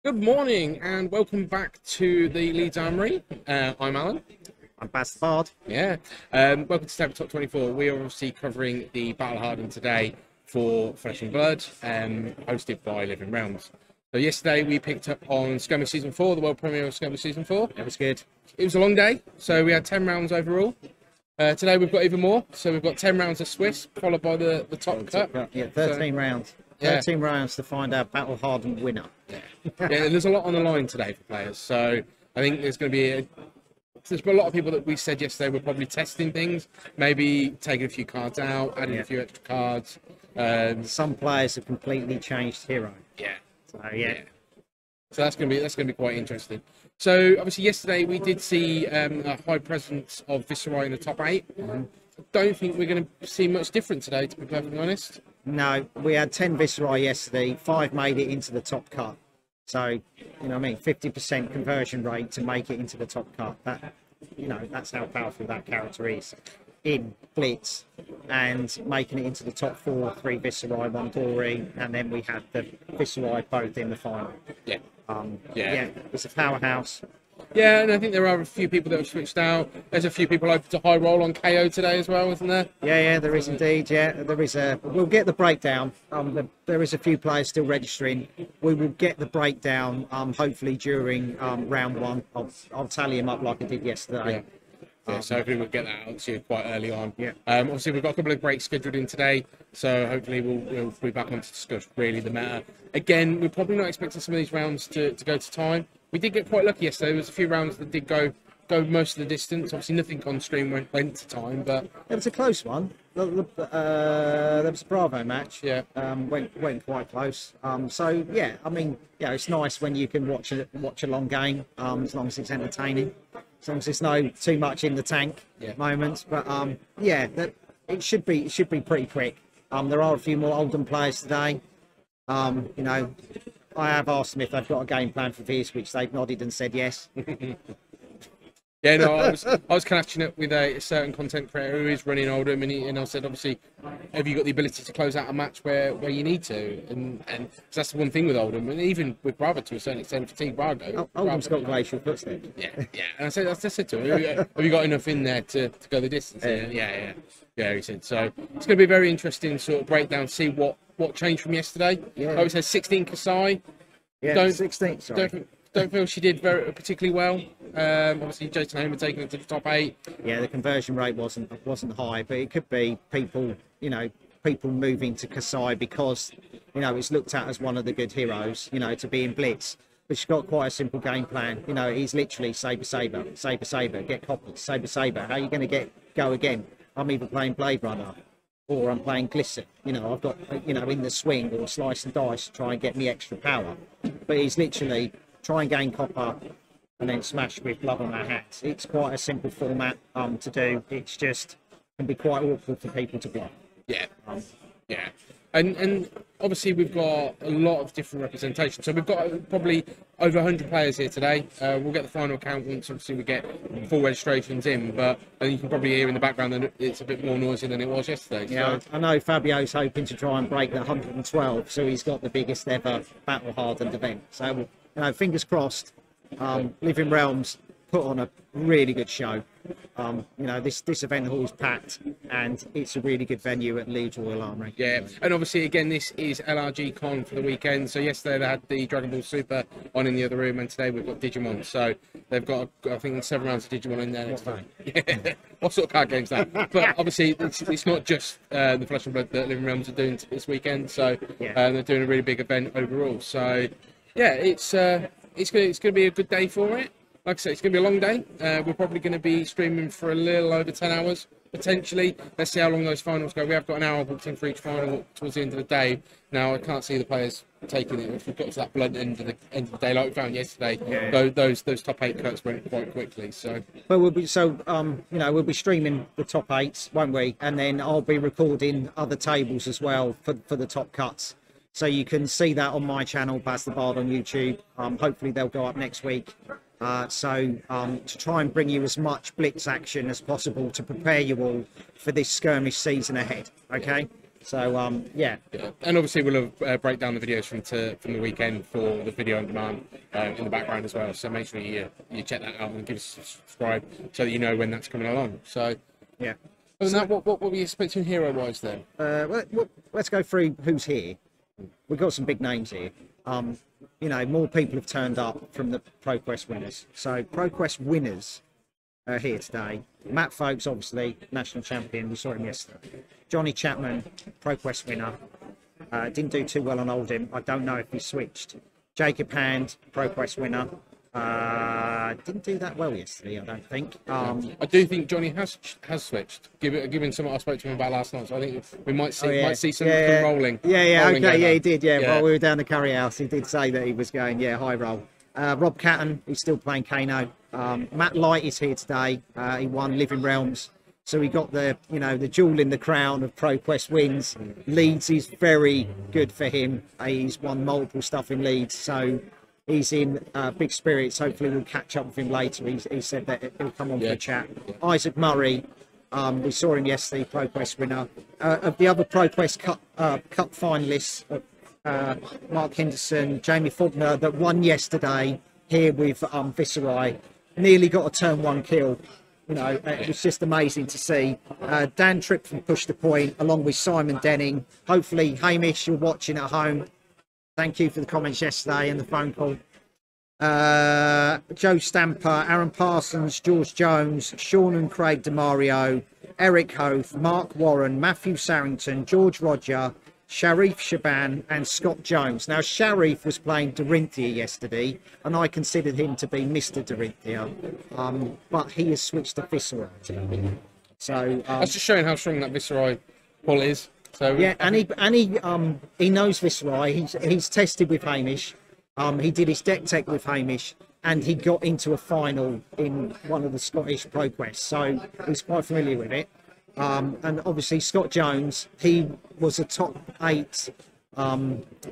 Good morning and welcome back to the Leeds Armoury. I'm Alan. I'm Battle Yeah. Welcome to Tabletop 24. We are obviously covering the Battle Hardened today for Flesh and Blood, hosted by Living Realms. So yesterday we picked up on Skirmish Season 4, the world premiere of Skirmish Season 4. It was good. It was a long day, so we had 10 rounds overall. Today we've got even more, so we've got 10 rounds of Swiss, followed by the top cut. Yeah, 13 rounds. 13 rounds to find our Battle Hardened winner. Yeah, there's a lot on the line today for players, so I think there's going to be there's a lot of people that we said yesterday were probably testing things, maybe taking a few cards out, adding a few extra cards. Some players have completely changed hero. Yeah. So yeah. So that's going to be quite interesting. So obviously yesterday we did see a high presence of Viceroy in the top 8. I don't think we're going to see much different today, to be perfectly honest. No, we had 10 Viceroy yesterday. 5 made it into the top cut. So, you know what I mean, 50% conversion rate to make it into the top cut. That, you know, that's how powerful that character is in Blitz, and making it into the top 4, 3 Viceroy, 1 Dory, and then we had the Viceroy both in the final. Yeah. Yeah, it's a powerhouse. Yeah, and I think there are a few people that have switched out. There's a few people open to high roll on KO today as well, isn't there? Yeah, there is indeed. Yeah, there is a. We'll get the breakdown. There is a few players still registering. We will get the breakdown. Hopefully during round 1. I'll tally him up like I did yesterday. Yeah, so hopefully we'll get that out to you quite early on. Yeah. Obviously we've got a couple of breaks scheduled in today, so hopefully we'll be back on to discuss really the meta. Again, we're probably not expecting some of these rounds to go to time. We did get quite lucky yesterday. There was a few rounds that did go most of the distance. Obviously nothing on stream went to time, but it was a close one. There was a Bravo match. Yeah. Went quite close. So yeah, I mean, yeah, it's nice when you can watch a long game, as long as it's entertaining, as long as there's no too much in the tank moments. But yeah, it should be pretty quick. There are a few more Oldham players today. You know, I have asked them if they've got a game plan for this, which they've nodded and said yes. Yeah, no, I was catching up with a certain content creator who is running Oldham, and I said, obviously, have you got the ability to close out a match where you need to? And that's the one thing with Oldham, and even with Bravo to a certain extent, fatigue Bravo. Oldham's got glacial footsteps. Yeah. And I said to him, have you got enough in there to go the distance? Yeah, he said. So it's going to be a very interesting sort of breakdown, see what changed from yesterday. Yeah. Like we said, 16 Kasai. Yeah, 16. Sorry. Don't feel she did particularly well. Obviously, Jason Hamer taking it to the top 8. Yeah, the conversion rate wasn't high, but it could be people moving to Kasai because, you know, it's looked at as one of the good heroes, you know, to be in Blitz. But she's got quite a simple game plan. You know, he's literally saber, get coppers, saber. How are you going to go again? I'm either playing Blade Runner or I'm playing Glisten. You know, I've got, you know, in the swing or slice and dice to try and get me extra power. But he's literally try and gain copper and then smash with blood on our hats. It's quite a simple format to do. It's just can be quite awkward for people to block. Yeah. And obviously we've got a lot of different representation. So we've got probably over 100 players here today. We'll get the final count once obviously we get full registrations in, but and you can probably hear in the background that it's a bit more noisy than it was yesterday. Yeah, so. I know Fabio's hoping to try and break the 112, so he's got the biggest ever Battle Hardened event. So, you know, fingers crossed. Living Realms put on a really good show. You know, this event hall is packed and it's a really good venue at Leeds Royal Armouries. Yeah, and obviously again this is LRG Con for the weekend. So yesterday they had the Dragon Ball Super on in the other room, and today we've got Digimon. So they've got I think 7 rounds of Digimon in there next time. Yeah. What sort of card game's that? But obviously it's not just the Flesh and Blood that Living Realms are doing this weekend. So they're doing a really big event overall. So yeah, it's going to be a good day for it. Like I said, it's going to be a long day. We're probably going to be streaming for a little over 10 hours, potentially. Let's see how long those finals go. We have got an hour booked in for each final towards the end of the day. Now, I can't see the players taking it. If we've got to that blunt end of the day, like we found yesterday, those top 8 cuts went quite quickly. So, well, we'll be we'll be streaming the top 8s, won't we? And then I'll be recording other tables as well for the top cuts. So you can see that on my channel, Baz the Bard on YouTube. Hopefully they'll go up next week. To try and bring you as much blitz action as possible to prepare you all for this skirmish season ahead. Okay, So yeah. Yeah. And obviously we'll break down the videos from the weekend for the video on demand in the background as well. So make sure you check that out and give us a subscribe so that you know when that's coming along. So Yeah. other than that, what were you expecting hero wise then? Let's go through who's here. We've got some big names here. You know, more people have turned up from the ProQuest winners. So ProQuest winners are here today. Matt Folkes, obviously, national champion. We saw him yesterday. Johnny Chapman, ProQuest winner. Didn't do too well on Oldham. I don't know if he switched. Jacob Hand, ProQuest winner. Didn't do that well yesterday, I don't think. I do think Johnny has switched, given some I spoke to him about last night. So I think we might see some rolling. Rolling Okay, he did. Yeah. While we were down the curry house, he did say that he was going, high roll. Rob Catton, he's still playing Kano. Matt Light is here today. He won Living Realms. So he got the jewel in the crown of ProQuest wins. Leeds is very good for him. He's won multiple stuff in Leeds. So he's in big spirits. Hopefully we'll catch up with him later. He said that he'll come on for a chat. Isaac Murray, we saw him yesterday, ProQuest winner. Of the other ProQuest Cup finalists, Mark Henderson, Jamie Faulkner, that won yesterday here with Viserai, nearly got a turn one kill. You know, it was just amazing to see. Dan Tripp from Push the Point, along with Simon Denning. Hopefully, Hamish, you're watching at home. Thank you for the comments yesterday and the phone call. Joe Stamper, Aaron Parsons, George Jones, Sean and Craig DeMario, Eric Hoth, Mark Warren, Matthew Sarrington, George Roger, Sharif Shaban and Scott Jones. Now, Sharif was playing Dorinthia yesterday, and I considered him to be Mr. Dorinthia, but he has switched to Viserai. So that's just showing how strong that Viserai pull is. So yeah, and he knows Viserai. He's tested with Hamish. He did his deck tech with Hamish, and he got into a final in one of the Scottish ProQuests, so he's quite familiar with it. And obviously Scott Jones, he was a top 8,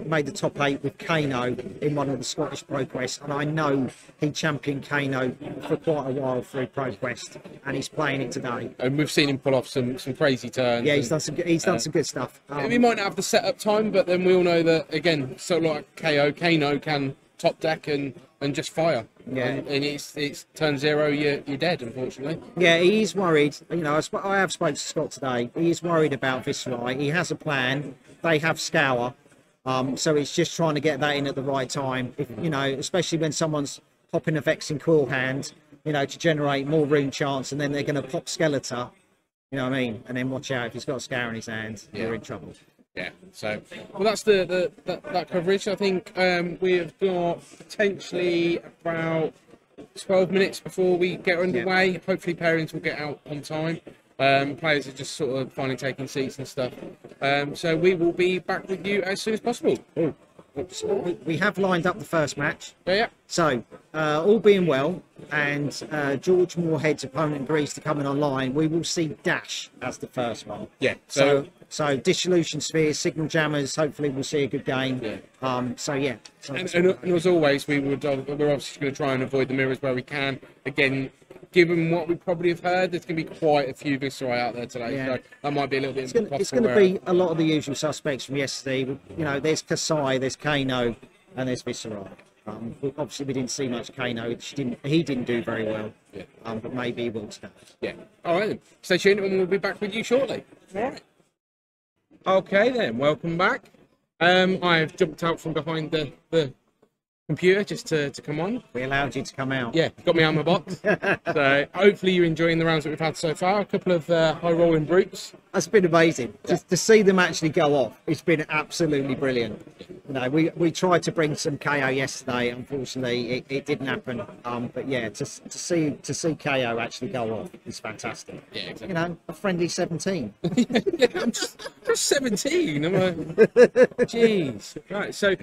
made the top 8 with Kano in one of the Scottish ProQuests, and I know he championed Kano for quite a while through ProQuest, and he's playing it today. And we've seen him pull off some crazy turns. Yeah, he's done some good stuff. He might not have the setup time, but then we all know that again, so like Kano can top deck and just fire. Yeah, and it's turn 0, you're dead, unfortunately. Yeah, he's worried. You know, I have spoken to Scott today. He is worried about Viserai. He has a plan. They have Scour, so it's just trying to get that in at the right time. If, you know, especially when someone's popping a Vexing Quill hand, you know, to generate more rune chance, and then they're going to pop Skeletor. You know what I mean? And then watch out, if he's got a Scour in his hand, you're in trouble. Yeah, so well, that's that coverage. I think we've got potentially about 12 minutes before we get underway. Yeah. Hopefully, pairings will get out on time. Players are just sort of finally taking seats and stuff. So we will be back with you as soon as possible. Ooh. We have lined up the first match. Yeah. So, all being well, and George Moorhead's opponent agrees to coming online, we will see Dash as the first one. Yeah. So Dissolution Spheres, Signal Jammers, hopefully we'll see a good game. Yeah. And as always, we're obviously going to try and avoid the mirrors where we can. Again, given what we probably have heard, there's going to be quite a few Viserai out there today. Yeah. So that might be a little bit It's going to be a lot of the usual suspects from yesterday. You know, there's Kasai, there's Kano, and there's Viserai. Obviously, we didn't see much Kano. He didn't do very well. Yeah. But maybe he will today. Yeah. All right, then. Stay tuned, and we'll be back with you shortly. All right. Okay, then. Welcome back. I've jumped out from behind the computer just to come on. We allowed you to come out. Yeah, got me out of my box. So hopefully you're enjoying the rounds that we've had so far. A couple of high rolling brutes. That's been amazing. Yeah. Just to see them actually go off, it's been absolutely brilliant. You know, we tried to bring some KO yesterday. Unfortunately, it didn't happen. But yeah, to see KO actually go off is fantastic. Yeah, exactly. You know, a friendly 17. Yeah, I'm just 17. I'm like, jeez. Right. So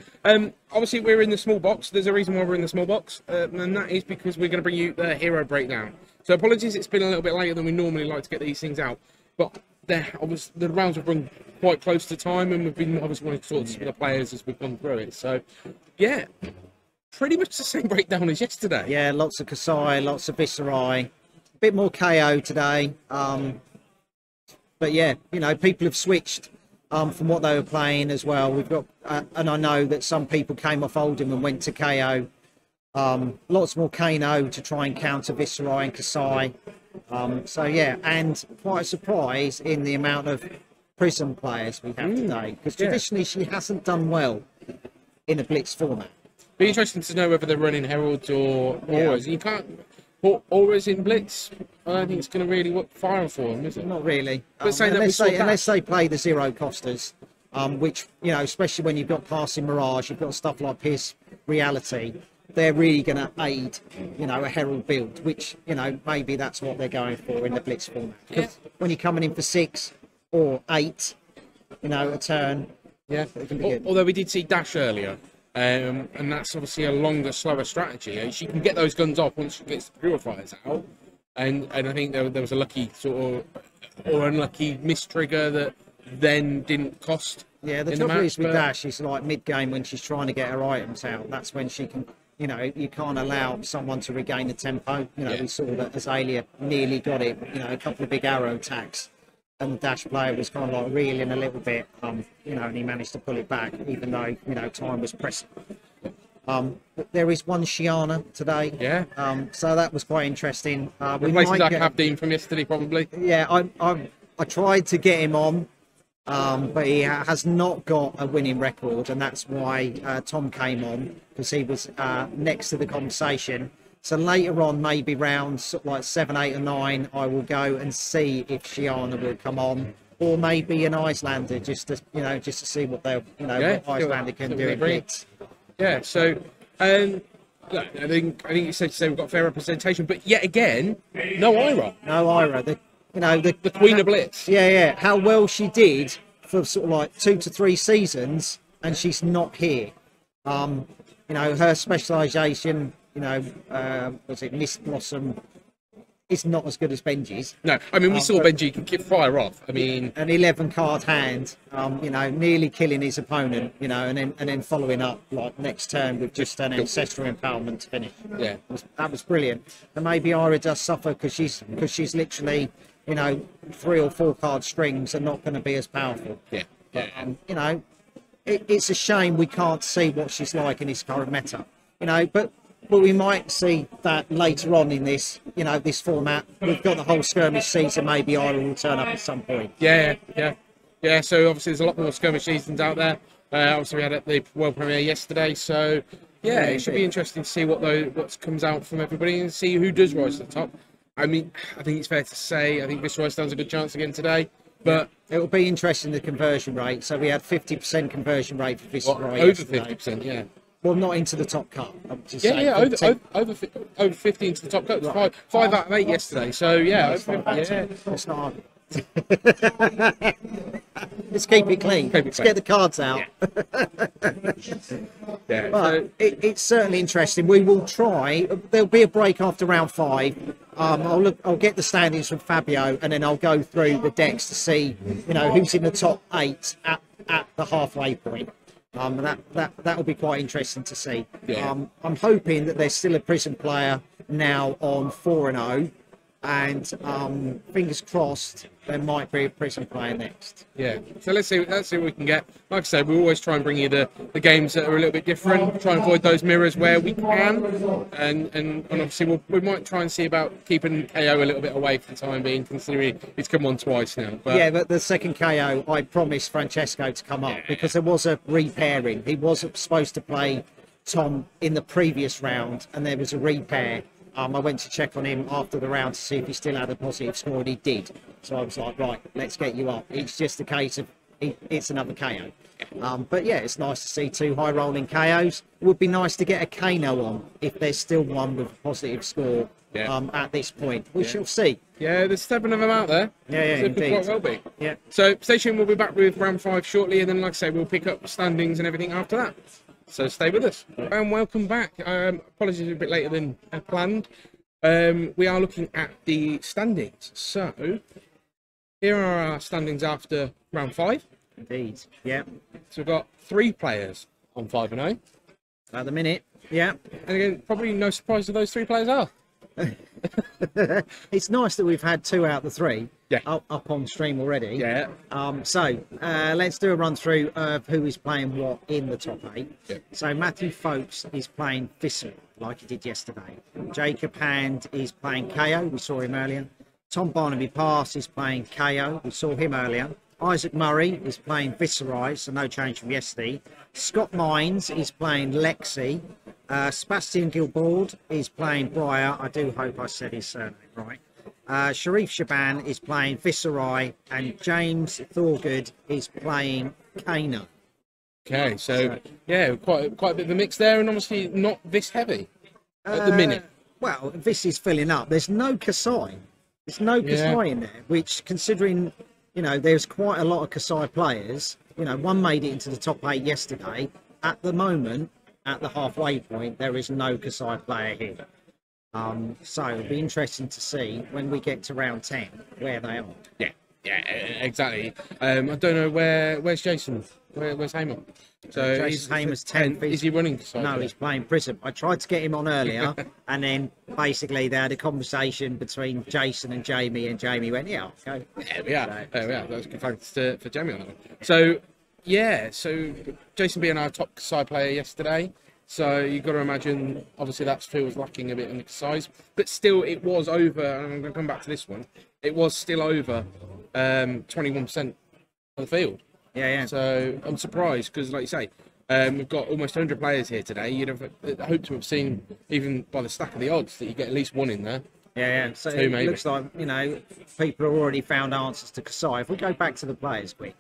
obviously we're in the small box. There's a reason why we're in the small box, and that is because we're going to bring you the hero breakdown. So apologies, it's been a little bit later than we normally like to get these things out, but the rounds have run quite close to time, and we've been obviously wanting to talk to the players as we've gone through it. So yeah, pretty much the same breakdown as yesterday. Yeah, lots of Kasai, lots of Viserai, a bit more KO today. But yeah, you know, people have switched. from what they were playing as well. We've got, and I know that some people came off Oldham and went to KO. Lots more Kano to try and counter Viserai and Kasai. So yeah, and quite a surprise in the amount of Prism players we have today, because traditionally she hasn't done well in a Blitz format. Be interesting to know whether they're running Heralds or Auras. You can't put Auras in Blitz. I don't think it's going to really work fire for them, is it? Not really. Unless they play the zero costers, which, you know, especially when you've got Passing Mirage, you've got stuff like Pierce Reality, they're really going to aid, you know, a Herald build, which, you know, maybe that's what they're going for in the Blitz format. Because when you're coming in for 6 or 8, you know, a turn, yeah. It can be good. Although we did see Dash earlier, and that's obviously a longer, slower strategy. She can get those guns off once she gets the purifiers out, and I think there was a lucky sort of or unlucky mistrigger that then didn't cost. Yeah, the trouble is with Dash is like mid game when she's trying to get her items out. That's when she can. You know, you can't allow someone to regain the tempo. You know, we saw that Azalea nearly got it, you know, a couple of big arrow attacks. And the Dash player was kind of like reeling a little bit, you know, and he managed to pull it back, even though, you know, time was pressing. There is one Shiana today. Yeah. So that was quite interesting. Replaces our Cabdeen from yesterday, probably. Yeah, I tried to get him on. But he has not got a winning record, and that's why Tom came on, because he was next to the conversation. So later on, maybe rounds sort of like 7, 8 or 9, I will go and see if Shiana will come on, or maybe an Icelander, just to, you know, just to see what they, you know, what Icelander can do in Blitz. Yeah. So look, I think it's safe to say we've got fair representation, but yet again, no Ira. No Ira. You know, the Queen of Blitz. Yeah. How well she did for sort of like 2 to 3 seasons, and she's not here. You know, her specialisation, you know, was it Mist Blossom, is not as good as Benji's. No, I mean, we saw Benji can fire off. I mean, an 11 card hand, you know, nearly killing his opponent, you know, and then following up like next turn with just an ancestral empowerment to finish. Yeah, that was brilliant. And maybe Ira does suffer because she's literally, you know, 3 or 4 card strings are not going to be as powerful. Yeah. But, you know, it's a shame we can't see what she's like in this current meta. You know, but we might see that later on in this, you know, this format. We've got the whole skirmish season. Maybe Ira will turn up at some point. Yeah. So obviously there's a lot more skirmish seasons out there. Obviously we had at the world premiere yesterday. So yeah, it should be interesting to see what comes out from everybody and see who does rise to the top. I mean, I think it's fair to say I think Viserai stands a good chance again today. But it will be interesting, the conversion rate. So we had 50% conversion rate for Viserai. Over 50%, yeah. Well, not into the top cut. Over 50 into the top cut. Right. 5 out of 8 yesterday. So yeah, it's not. Let's keep it clean. Let's get the cards out. Yeah. But it's certainly interesting. We will try. There'll be a break after round 5. I'll get the standings from Fabio, and then I'll go through the decks to see, you know, who's in the top 8 at the halfway point. That will be quite interesting to see. Yeah. I'm hoping that there's still a Prism player now on 4-0, and fingers crossed there might be a Prism player next. Yeah. So let's see what we can get. Like I said, we always try and bring you the games that are a little bit different. Try and avoid those mirrors where we can, and obviously we might try and see about keeping KO a little bit away for the time being, considering he's come on twice now. But the second KO, I promised Francesco to come up because there was a repairing. He was supposed to play Tom in the previous round, and there was a repair. I went to check on him after the round to see if he still had a positive score, and he did. So I was like, right, let's get you up. It's just a case of it's another KO. But yeah, it's nice to see 2 high rolling KOs. It would be nice to get a Kano on if there's still one with a positive score at this point. We shall see. Yeah, there's 7 of them out there. Yeah, so indeed. Quite well be. Yeah. So stay tuned. We'll be back with round 5 shortly, and then, like I say, we'll pick up standings and everything after that. So stay with us. And welcome back. Apologies a bit later than planned. We are looking at the standings. So here are our standings after round 5. Indeed. Yeah. So we've got 3 players on 5-0. At the minute. Yeah. And again, probably no surprise who those 3 players are. It's nice that we've had 2 out of the 3. up on stream already. Yeah. So let's do a run through of who is playing what in the top 8. Yeah. So Matthew Folks is playing Viscera like he did yesterday. Jacob Hand is playing KO. We saw him earlier. Tom Barnaby Pass is playing KO. We saw him earlier. Isaac Murray is playing Viscerai, so no change from yesterday. Scott Mines is playing Lexi. Sebastian Gilboard is playing Briar. I do hope I said his surname right. Sharif Shaban is playing Viscerai, and James Thorgood is playing Kano. Okay, so yeah, quite a bit of a mix there, and obviously not this heavy at the minute. Well, this is filling up. There's no Kasai. There's no Kasai in there, which, considering, you know, there's quite a lot of Kasai players. You know, one made it into the top 8 yesterday. At the moment, at the halfway point, there is no Kasai player here. So it'll be interesting to see when we get to round 10 where they are. Yeah, exactly. I don't know where's Jason. Where's Hamer? So Jason Hamer's 10th. Is he running? No, he's playing Prism. I tried to get him on earlier, and then basically they had a conversation between Jason and Jamie, and Jamie went, "Yeah, I'll go." There we are. That was good thanks for Jamie on that one. So Jason being our top side player yesterday. So you've got to imagine, obviously that feels lacking a bit in the size, but still it was over, and I'm going to come back to this one, it was still over 21% of the field. Yeah. So I'm surprised because, like you say, we've got almost 100 players here today. You'd have hoped to have seen, even by the stack of the odds, that you get at least one in there. Yeah. So it looks like, you know, people have already found answers to Kasai. If we go back to the players quick.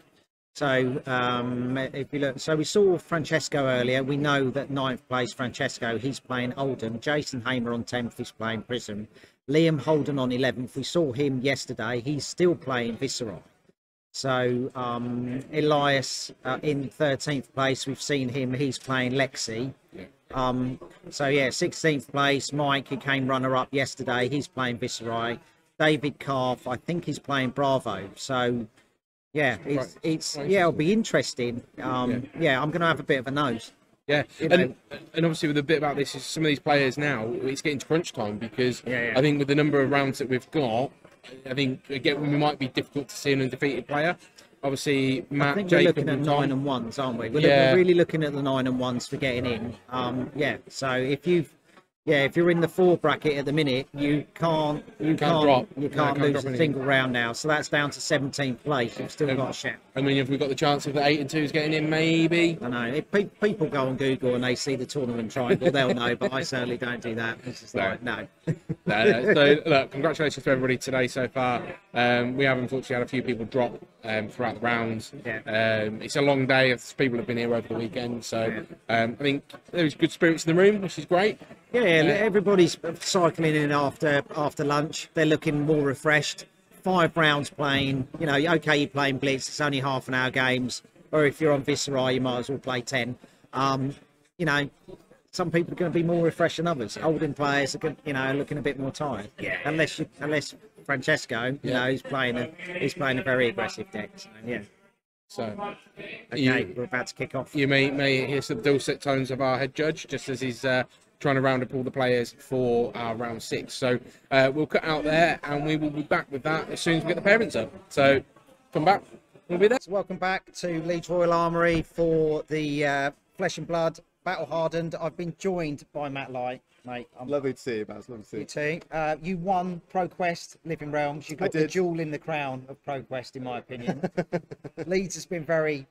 So if you look, so we saw Francesco earlier. We know that 9th place Francesco, he's playing Oldham. Jason Hamer on 10th, he's playing Prism. Liam Holden on 11th. We saw him yesterday. He's still playing Viscerai. So Elias in 13th place, we've seen him. He's playing Lexi. So yeah, 16th place Mike, he came runner-up yesterday. He's playing Viscerai. David Carf, I think he's playing Bravo. So yeah, it'll be interesting. I'm going to have a bit of a nose. Yeah, and obviously with a bit about this is some of these players now, it's getting to crunch time because I think with the number of rounds that we've got, I think again we might be difficult to see an undefeated player. Obviously, Matt, I think Jacob, we're looking at and Tom. 9 and 1s, aren't we? We're really looking at the 9 and 1s for getting in. So if you're in the 4 bracket at the minute, you can't lose a single round now. So that's down to 17th place. You've still got a shout. I mean, if we've got the chance of the 8 and 2s getting in, maybe. I know. If people go on Google and they see the tournament triangle, they'll know. But I certainly don't do that. It's just no. So look, congratulations to everybody today so far. We have unfortunately had a few people drop throughout the rounds. It's a long day. People have been here over the weekend, so I think there's good spirits in the room, which is great. Yeah, everybody's cycling in after lunch. They're looking more refreshed. 5 rounds playing. You know, okay, you're playing Blitz. It's only half an hour games. Or if you're on Viscerai, you might as well play 10. You know, some people are going to be more refreshed than others. Older players are, looking a bit more tired. Yeah. Unless Francesco, you know, he's playing a very aggressive deck. So, yeah. So, we're about to kick off. You may hear some dulcet tones of our head judge just as he's trying to round up all the players for our round 6. So we'll cut out there and we will be back with that as soon as we get the parents up. So come back, we'll be there. So welcome back to Leeds Royal Armoury for the Flesh and Blood Battle Hardened. I've been joined by Matt Light, mate. Lovely to see you, Baz. Lovely to see you. You too. You won ProQuest Living Realms. You got the jewel in the crown of ProQuest, in my opinion. Leeds has been very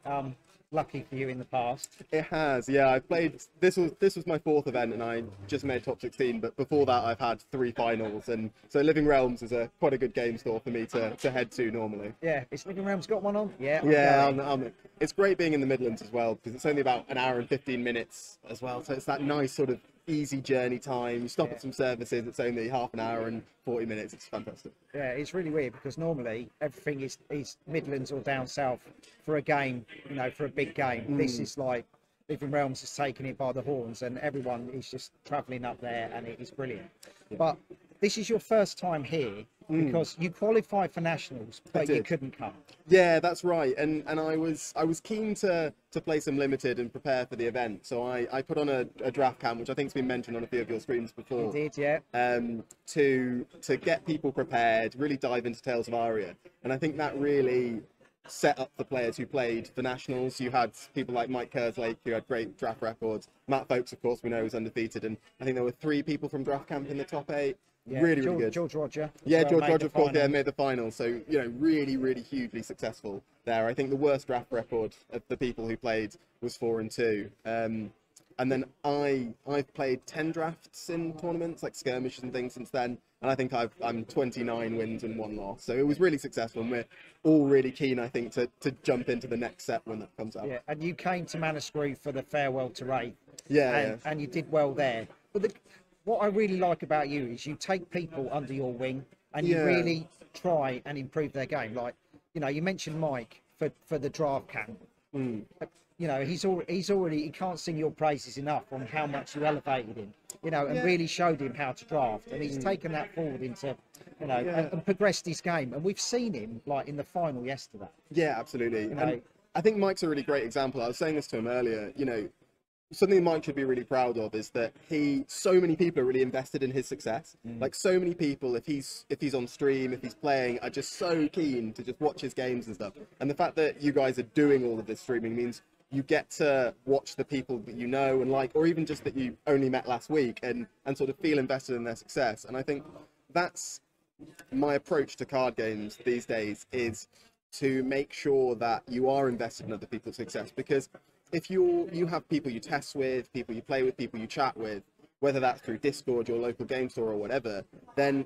lucky for you in the past. It has, yeah. I played. This was my 4th event, and I just made top 16. But before that, I've had 3 finals, and so Living Realms is quite a good game store for me to head to normally. Yeah, is Living Realms got one on? Yeah. Yeah, it's great being in the Midlands as well because it's only about an hour and 15 minutes as well. So it's that nice sort of easy journey time. You stop at some services. It's only half an hour and 40 minutes. It's fantastic. Yeah, it's really weird because normally everything is Midlands or down south for a game, you know, for a big game. This is like Living Realms has taken it by the horns and everyone is just travelling up there and it is brilliant. But this is your first time here because you qualified for nationals, but you did. couldn't come. Yeah, that's right. And I was keen to play some limited and prepare for the event. So I put on a draft camp, which I think's been mentioned on a few of your streams before. You did, yeah. To get people prepared, really dive into Tales of Aria. And I think that really set up the players who played for nationals. You had people like Mike Kerslake, who had great draft records. Matt Folks, of course, we know, was undefeated. And I think there were 3 people from draft camp in the top 8. Yeah, really good. George Roger. Yeah, George Roger, of course, made the final. So, you know, really hugely successful there. I think the worst draft record of the people who played was 4-2. And then I've played 10 drafts in tournaments, like skirmishes and things since then. And I think I'm 29 wins and 1 loss. So it was really successful. And we're all really keen, I think, to jump into the next set when that comes out. Yeah, and you came to Manascrew for the farewell to Ray. Yeah, and you did well there. But what I really like about you is you take people under your wing and you really try and improve their game. Like, you know, you mentioned Mike for the draft camp. You know, he's already, he can't sing your praises enough on how much you elevated him, you know, and really showed him how to draft. And he's taken that forward into, you know, and progressed his game. And we've seen him like in the final yesterday. Yeah, absolutely. You know, and I think Mike's a really great example. I was saying this to him earlier, you know, something Mike should be really proud of is that so many people are really invested in his success. Like, so many people, if he's on stream, if he's playing, are just so keen to just watch his games and stuff. And the fact that you guys are doing all of this streaming means you get to watch the people that you know and like, or even just that you only met last week, and sort of feel invested in their success. And I think that's my approach to card games these days, is to make sure that you are invested in other people's success. Because if you have people you test with, people you play with, people you chat with, whether that's through Discord, your local game store or whatever, then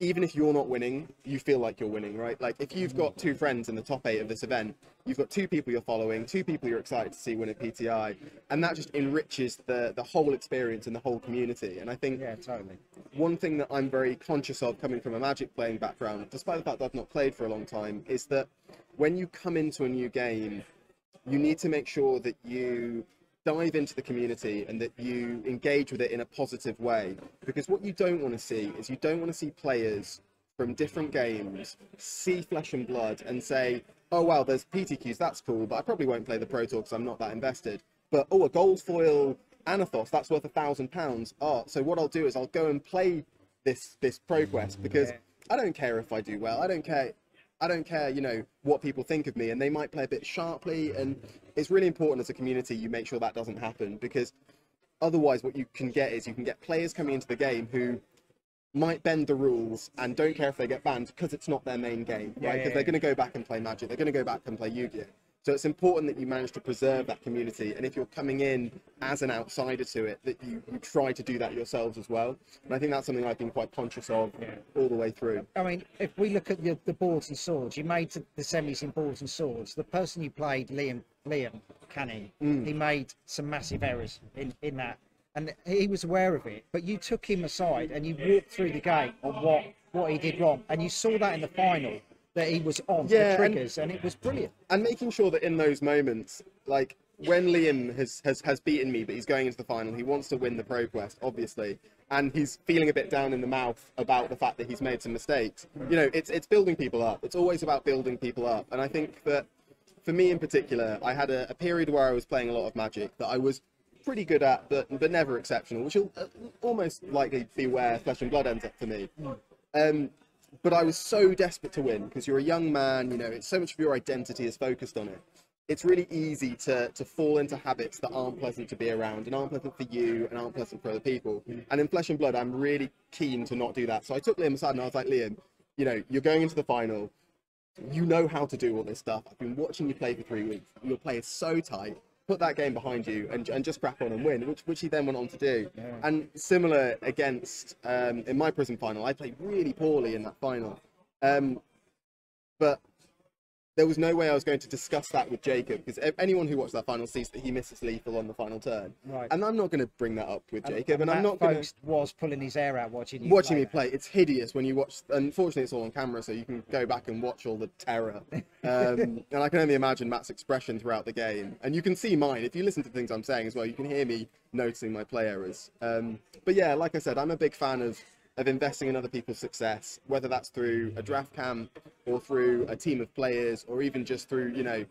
even if you're not winning, you feel like you're winning, right? Like, if you've got 2 friends in the top 8 of this event, you've got 2 people you're following, 2 people you're excited to see win at PTI, and that just enriches the whole experience and the whole community. And I think one thing that I'm very conscious of, coming from a Magic playing background, despite the fact that I've not played for a long time, is that when you come into a new game, you need to make sure that you dive into the community and that you engage with it in a positive way. Because what you don't want to see is, you don't want to see players from different games see Flesh and Blood and say, oh wow, there's PTQs, that's cool, but I probably won't play the Pro Tour because I'm not that invested. But oh, a gold foil Anathos, that's worth £1,000. Oh, so what I'll do is I'll go and play this Pro Quest, because I don't care if I do well. I don't care, you know, what people think of me, and they might play a bit sharply. And it's really important as a community you make sure that doesn't happen, because otherwise what you can get is, you can get players coming into the game who might bend the rules and don't care if they get banned because it's not their main game, right? Because they're going to go back and play Magic, they're going to go back and play Yu-Gi-Oh! So it's important that you manage to preserve that community, and if you're coming in as an outsider to it, that you try to do that yourselves as well. And I think that's something I've been quite conscious of all the way through. I mean, if we look at the boards and swords, you made the semis in boards and swords. The person you played, Liam Canning, he made some massive errors in that, and he was aware of it. But you took him aside and you walked through the game on what he did wrong, and you saw that in the final, that he was on the triggers, and it was brilliant. And making sure that in those moments, like when Liam has beaten me, but he's going into the final, he wants to win the Pro Quest, obviously, and he's feeling a bit down in the mouth about the fact that he's made some mistakes. You know, it's building people up. It's always about building people up. And I think that for me in particular, I had a period where I was playing a lot of Magic that I was pretty good at, but never exceptional, which will almost likely be where Flesh and Blood ends up for me. But I was so desperate to win, because you're a young man, you know, it's so much of your identity is focused on it. It's really easy to fall into habits that aren't pleasant to be around, and aren't pleasant for you, and aren't pleasant for other people. And in Flesh and Blood, I'm really keen to not do that. So I took Liam aside and I was like, Liam, you know, you're going into the final. You know how to do all this stuff. I've been watching you play for 3 weeks. Your play is so tight. Put that game behind you and just crack on and win, which he then went on to do. And similar against in my prison final, I played really poorly in that final, but there was no way I was going to discuss that with Jacob, because anyone who watched that final sees that he misses lethal on the final turn, and I'm not going to bring that up with Jacob. And I'm not going to. Was pulling his hair out watching me play. It's hideous when you watch. Unfortunately, it's all on camera, so you can go back and watch all the terror. And I can only imagine Matt's expression throughout the game, and you can see mine if you listen to things I'm saying as well. You can hear me noticing my play errors. But yeah, like I said, I'm a big fan of of investing in other people's success, whether that's through a draft camp or through a team of players, or even just through, you know,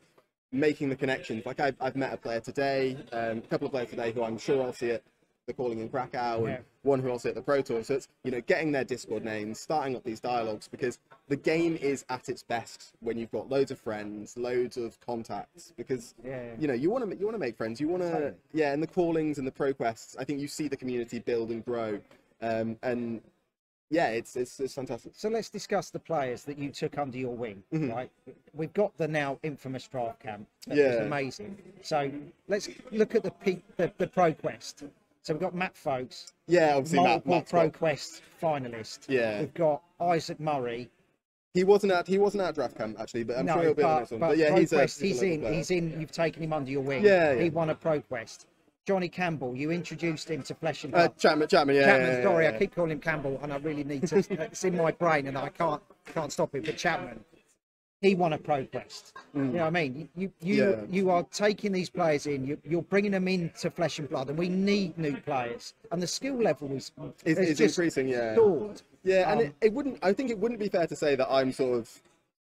making the connections. Like I've met a player today, a couple of players today who I'm sure I'll see at the Calling in Krakow, and one who I'll see at the Pro Tour. So it's, you know, getting their Discord names, starting up these dialogues, because the game is at its best when you've got loads of friends, loads of contacts, because you know, you want to make friends, you want to and the callings and the pro quests, I think you see the community build and grow, and yeah, it's fantastic. So let's discuss the players that you took under your wing, right? We've got the now infamous draft camp. That was amazing. So let's look at the Pro Quest. So we've got Matt Folks. Yeah, obviously multiple Pro Quest finalist. Yeah. We've got Isaac Murray. He wasn't at draft camp actually, but I'm sure he'll be on this one. But yeah, he's in. You've taken him under your wing. Yeah. He won a Pro Quest. Johnny Campbell, you introduced him to Flesh and Blood. Chapman, Sorry, I keep calling him Campbell, and I really need to. It's in my brain, and I can't stop it. But Chapman, he won a Pro Quest. You know what I mean? You are taking these players in. You're bringing them into Flesh and Blood, and we need new players. And the skill level is just increasing. Yeah. Soared. Yeah, and it wouldn't. I think it wouldn't be fair to say that I'm sort of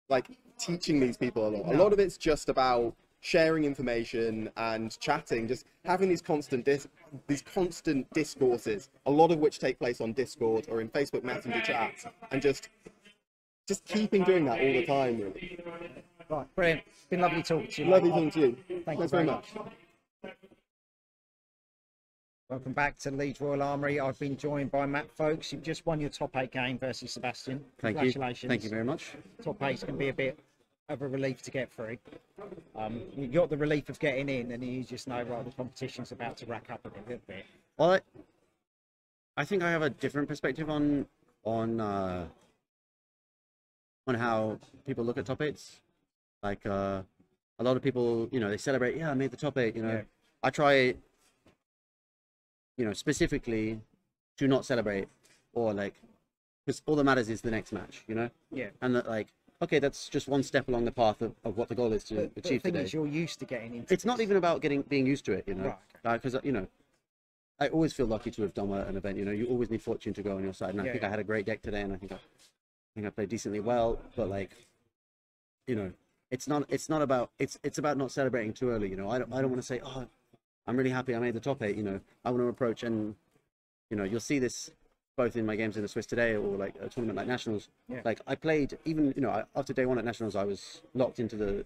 like teaching these people a lot. No. A lot of it's just about sharing information and chatting, just having these constant discourses, a lot of which take place on Discord or in Facebook Messenger chats, and just keeping doing that all the time, really. Right, brilliant. It's been lovely talking to you. Lovely talking to you. Thanks very much. Welcome back to Leeds Royal Armoury. I've been joined by Matt Folks. You've just won your top 8 game versus Sebastian. Congratulations. Thank you very much. Top 8 can be a bit of a relief to get through. You got the relief of getting in, and you just know, right, the competition's about to rack up a little bit. Well, I think I have a different perspective on how people look at top 8s. Like a lot of people, you know, they celebrate, yeah, I made the top 8. You know, I try, you know, specifically to not celebrate, or like, because all that matters is the next match, you know. And that, like, okay, that's just one step along the path of what the goal is to achieve today. The thing is, you're used to getting into it's not even about being used to it, you know. Because you know, I always feel lucky to have done an event. You know, you always need fortune to go on your side, and I think I had a great deck today, and I think I played decently well. But like, you know, it's about not celebrating too early. You know, I don't want to say, oh, I'm really happy I made the top 8. You know, I want to approach, and you know, you'll see this both in my games in the Swiss today, or like a tournament like Nationals. Like I played, even, you know, after day 1 at Nationals, I was locked into the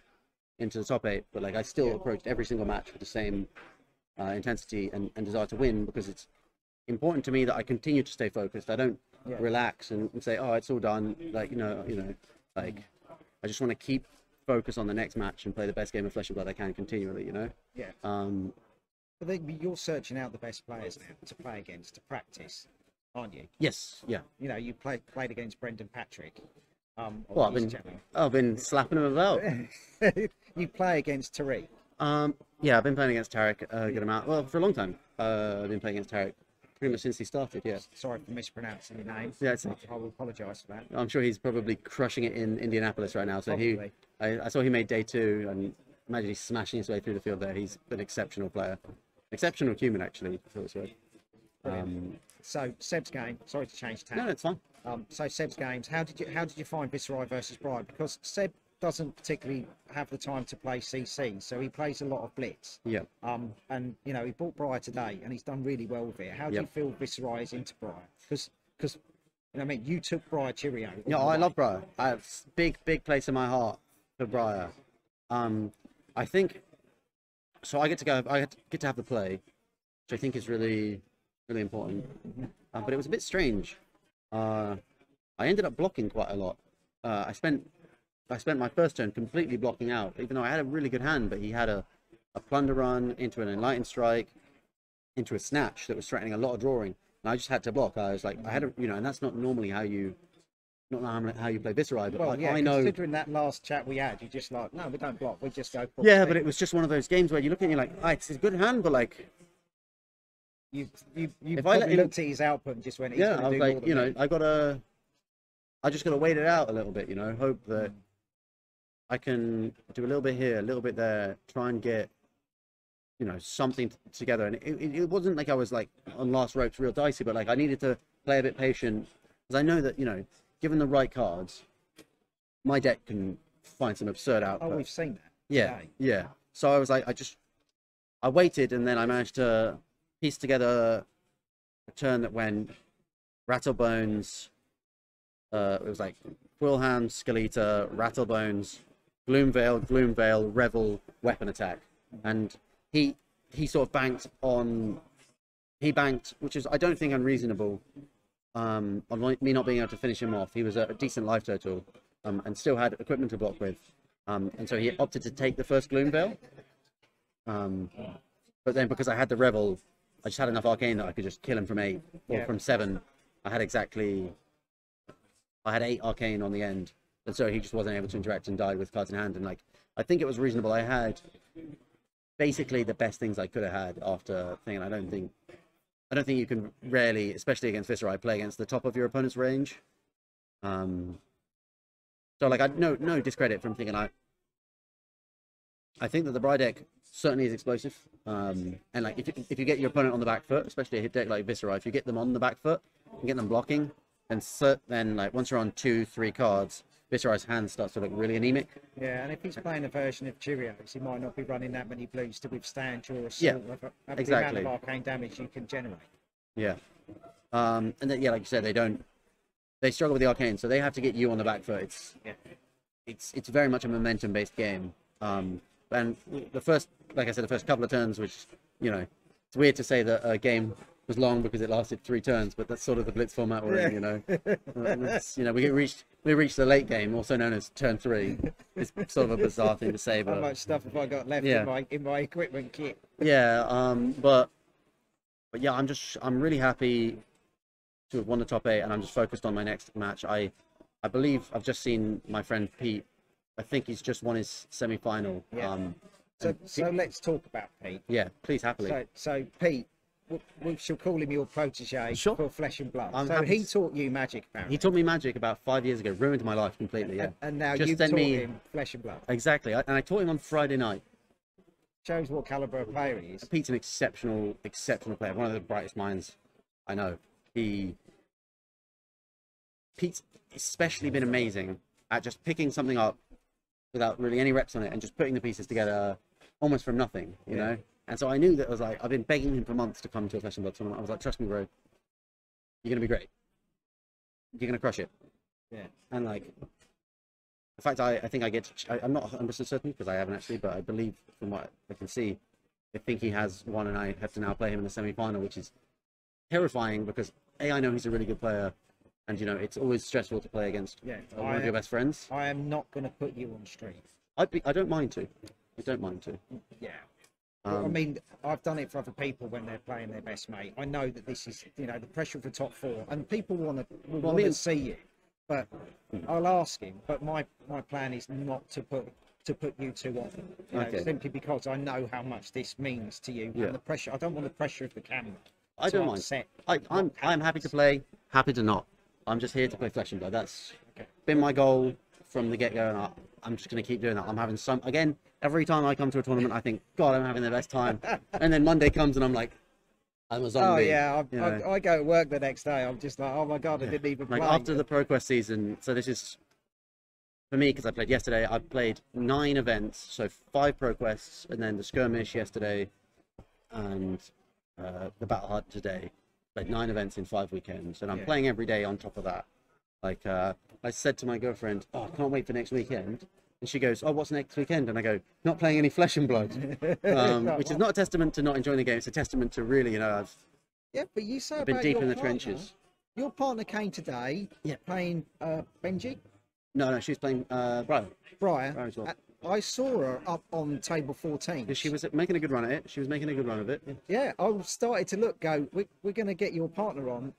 top 8, but like I still approached every single match with the same intensity and desire to win, because it's important to me that I continue to stay focused. I don't relax and say, oh, it's all done. Like, you know, like I just want to keep focus on the next match and play the best game of Flesh and Blood I can continually, you know. But then you're searching out the best players now to play against, to practice, aren't you? Yes, yeah. You know, you played against Brendan Patrick. Well, I've been slapping him about. You play against Tariq. Yeah, I've been playing against Tarek a good amount. Well, for a long time. I've been playing against Tarek pretty much since he started. Yeah. Sorry for mispronouncing your name. Yeah, I will apologise for that. I'm sure he's probably crushing it in Indianapolis right now. So I saw he made day 2, and imagine he's smashing his way through the field there. He's an exceptional player, exceptional human actually. So Seb's game. Sorry to change tack. No, it's fine. So Seb's games. How did you find Viserai versus Brian? Because Seb doesn't particularly have the time to play CC, so he plays a lot of blitz. Yeah. And you know, he bought Briar today, and he's done really well with it. How do you feel Viserai is into Briar? Because you know, I mean, you took Briar Cheerio. Yeah, I love Briar. I have big place in my heart for Briar. I think so. I get to have the play, which I think is really important. But it was a bit strange. I ended up blocking quite a lot. I spent my first turn completely blocking out, even though I had a really good hand, but he had a plunder run into an enlightened strike, into a snatch that was threatening a lot of drawing, and I just had to block. I was like, and that's not normally how you play Viserai, but well, I know. Considering that last chat we had, you just like, no, we don't block, we just go. Yeah, but it was just one of those games where you look at it and you're like, it's a good hand, but like. You probably looked at his output and just went, yeah, I was like, you know, I just gotta wait it out a little bit, you know, hope that I can do a little bit here, a little bit there, try and get, you know, something together. And it wasn't like I was like on last ropes real dicey, but like I needed to play a bit patient, because I know that, you know, given the right cards, my deck can find some absurd output. Oh, we've seen that. Yeah, today. yeah. So I was like, I waited, and then I managed to piece together a turn that went Rattlebones. It was like Quillham, Skeleta, Rattlebones, Gloomvale, Revel, Weapon Attack, and he sort of banked on. He banked, which is I don't think unreasonable, on me not being able to finish him off. He was a decent life total, and still had equipment to block with, and so he opted to take the first Gloomvale. But then because I had the Revel, I just had enough arcane that I could just kill him from 8 or from 7. I had 8 arcane on the end, and so he just wasn't able to interact and died with cards in hand. And like, I think it was reasonable. I had basically the best things I could have had after thing. And I don't think you can rarely, especially against Viscerai, play against the top of your opponent's range. So like, I no discredit from thinking I think that the Bri deck certainly is explosive. And like, if you get your opponent on the back foot, especially a hit deck like Viscerai, if you get them on the back foot and get them blocking, then like once you're on 2-3 cards, Viscerai's hand starts to look really anemic. Yeah, and if he's playing a version of Cheerios, he might not be running that many blues to withstand your assault of the amount of arcane damage you can generate. Yeah. And then, yeah, like you said, they struggle with the arcane, so they have to get you on the back foot. It's very much a momentum based game. And the first couple of turns, which, you know, it's weird to say that a game was long because it lasted 3 turns, but that's sort of the blitz format we're in, you know. You know, we reached the late game, also known as turn 3. It's sort of a bizarre thing to say, but how much stuff have I got left in my equipment kit? Yeah, but yeah, I'm really happy to have won the top 8, and I'm just focused on my next match. I believe I've just seen my friend Pete. I think he's just won his semi-final. Yeah. So let's talk about Pete. Yeah, please, happily. So Pete, we shall call him your protege for Flesh and Blood. So he taught you magic, apparently. He taught me magic about 5 years ago, ruined my life completely. Yeah. And now you taught him Flesh and Blood. Exactly, and I taught him on Friday night. Shows what caliber of player he is. Pete's an exceptional player, one of the brightest minds I know. Pete's especially been amazing at just picking something up without really any reps on it and just putting the pieces together almost from nothing, you know? And so I knew that I was like, I've been begging him for months to come to a Flesh and Blood tournament. I was like, trust me, bro, you're going to be great. You're going to crush it. Yeah. And like, the fact I think I'm not 100% certain because I haven't actually, but I believe from what I can see, I think he has won, and I have to now play him in the semi-final, which is terrifying because I know he's a really good player. And, you know, it's always stressful to play against one of your best friends. I am not going to put you on stream. I don't mind to. I don't mind to. Yeah. I mean, I've done it for other people when they're playing their best mate. I know that this is, you know, the pressure of the top 4. And people want to see you. But I'll ask him. But my plan is not to put you 2 on. You know, simply because I know how much this means to you. Yeah. And the pressure. I don't want the pressure of the camera. I don't mind. I'm happy to play, happy to not. I'm just here to play Flesh and Blood. That's been my goal from the get-go, and I'm just going to keep doing that. I'm having again, every time I come to a tournament, I think, God, I'm having the best time. And then Monday comes and I'm like, I'm a zombie. Oh, yeah. I go to work the next day. I'm just like, oh, my God, I didn't even play. Like, after the ProQuest season, so this is, for me, because I played yesterday, I played 9 events, so 5 ProQuests, and then the skirmish yesterday, and the Battle Hardened today. Like 9 events in 5 weekends, and I'm playing every day on top of that. Like I said to my girlfriend, oh, I can't wait for next weekend. And she goes, oh, what's next weekend? And I go, not playing any Flesh and Blood. Which is not a testament to not enjoying the game. It's a testament to really, you know, but you say I've been about deep your in the partner. trenches. Your partner came today playing Benji? No, she's playing Brian. Brian. Well. I saw her up on table 14. She was making a good run at it. She was making a good run of it. Yeah, I started to look, we're going to get your partner on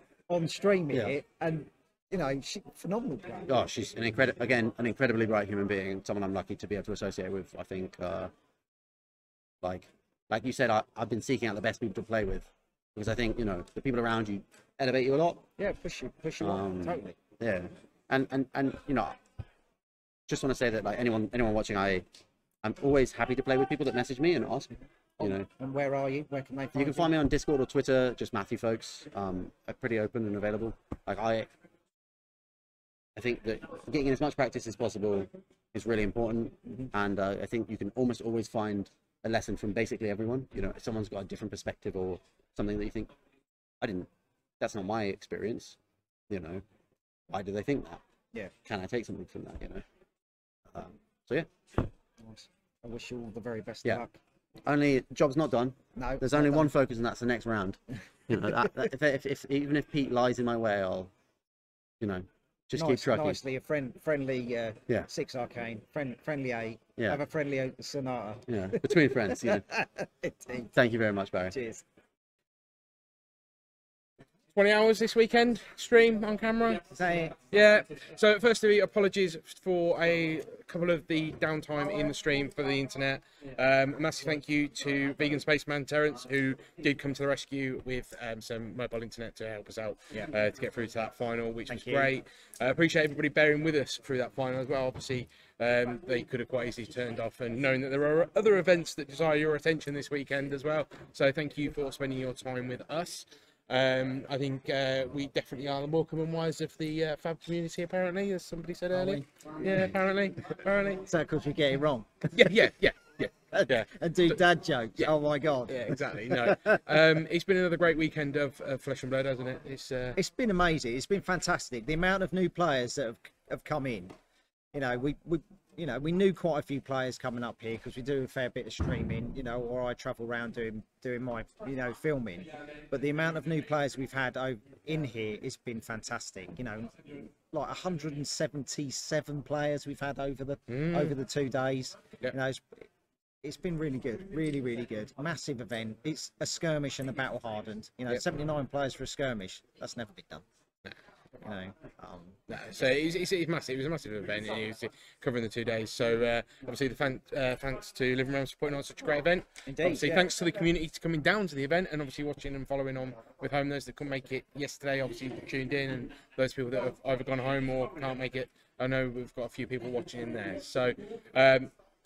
stream here, and, you know, she's phenomenal player. Oh, she's an incredibly bright human being, and someone I'm lucky to be able to associate with. I think, like you said, I've been seeking out the best people to play with, because I think, you know, the people around you elevate you a lot. Yeah, push you on, totally. Yeah, and you know, just want to say that, like, anyone watching, I'm always happy to play with people that message me and ask You know, And where are you? Where can they find you can find me on Discord or Twitter, just Matthew folks. I'm pretty open and available. Like I think that getting as much practice as possible is really important, and I think you can almost always find a lesson from basically everyone. You know, if someone's got a different perspective or something that you think, that's not my experience. You know, why do they think that? Yeah. Can I take something from that? You know. So yeah. Nice. I wish you all the very best Yeah. of luck. Only job's not done. No, There's not only done. one focus, and that's the next round. You know, if even if Pete lies in my way, I'll, you know, just keep trucking. Nicely, a friendly Yeah. 6 arcane, friendly 8. Yeah. Have a friendly sonata. Yeah, between friends. You know. Indeed. Thank you very much, Barry. Cheers. 20 hours this weekend stream on camera. Is that it? Yeah. So firstly, apologies for a couple of the downtime in the stream for the internet. A massive thank you to Vegan Spaceman Terence, who did come to the rescue with some mobile internet to help us out to get through to that final, which was great. I appreciate everybody bearing with us through that final as well. Obviously, they could have quite easily turned off, and knowing that there are other events that desire your attention this weekend as well. So thank you for spending your time with us. I think we definitely are the Morecambe and Wise of the Fab community, apparently, as somebody said earlier. Yeah, apparently. Is that because we get it wrong? Yeah. And do dad jokes? Yeah. Oh my god. Yeah, exactly. No, it's been another great weekend of Flesh and Blood, hasn't it? It's been amazing. It's been fantastic. The amount of new players that have come in. You know, we knew quite a few players coming up here because we do a fair bit of streaming, you know, or I travel around doing my, you know, filming. But the amount of new players we've had in here has been fantastic. You know, like 177 players we've had over the 2 days. Yep. You know, it's been really good, really good. Massive event. It's a skirmish and a battle hardened. You know, 79 players for a skirmish. That's never been done. You know, no, so it's massive. It was a massive event, and it was covering the 2 days. So obviously, thanks to Living Realms for putting on such a great event. Indeed, Obviously, thanks to the community for coming down to the event, and obviously watching and following on with home. Those that couldn't make it yesterday, obviously tuned in, and those people that have either gone home or can't make it. I know we've got a few people watching in there. So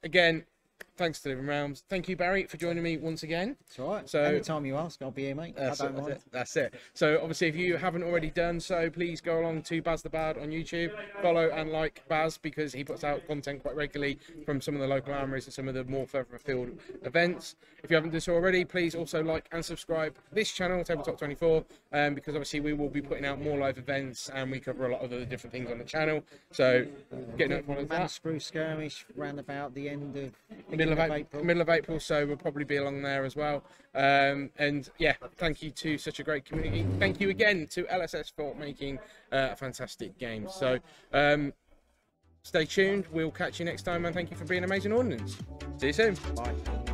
again, thanks to Living Realms. Thank you, Barry, for joining me once again. it's all right. So Anytime you ask, I'll be here, mate. I don't mind. That's it. So obviously, if you haven't already done so, please go along to Baz the Bard on YouTube. Follow and like Baz, because he puts out content quite regularly from some of the local armories and some of the more further afield events. If you haven't done so already, please also like and subscribe this channel, Tabletop 24, because obviously we will be putting out more live events, and we cover a lot of other different things on the channel. So get notified of that. Screw skirmish round about the end of Middle of April, so we'll probably be along there as well. And yeah, thank you to such a great community. Thank you again to LSS for making a fantastic game. So stay tuned. We'll catch you next time, and thank you for being an amazing audience. See you soon. Bye.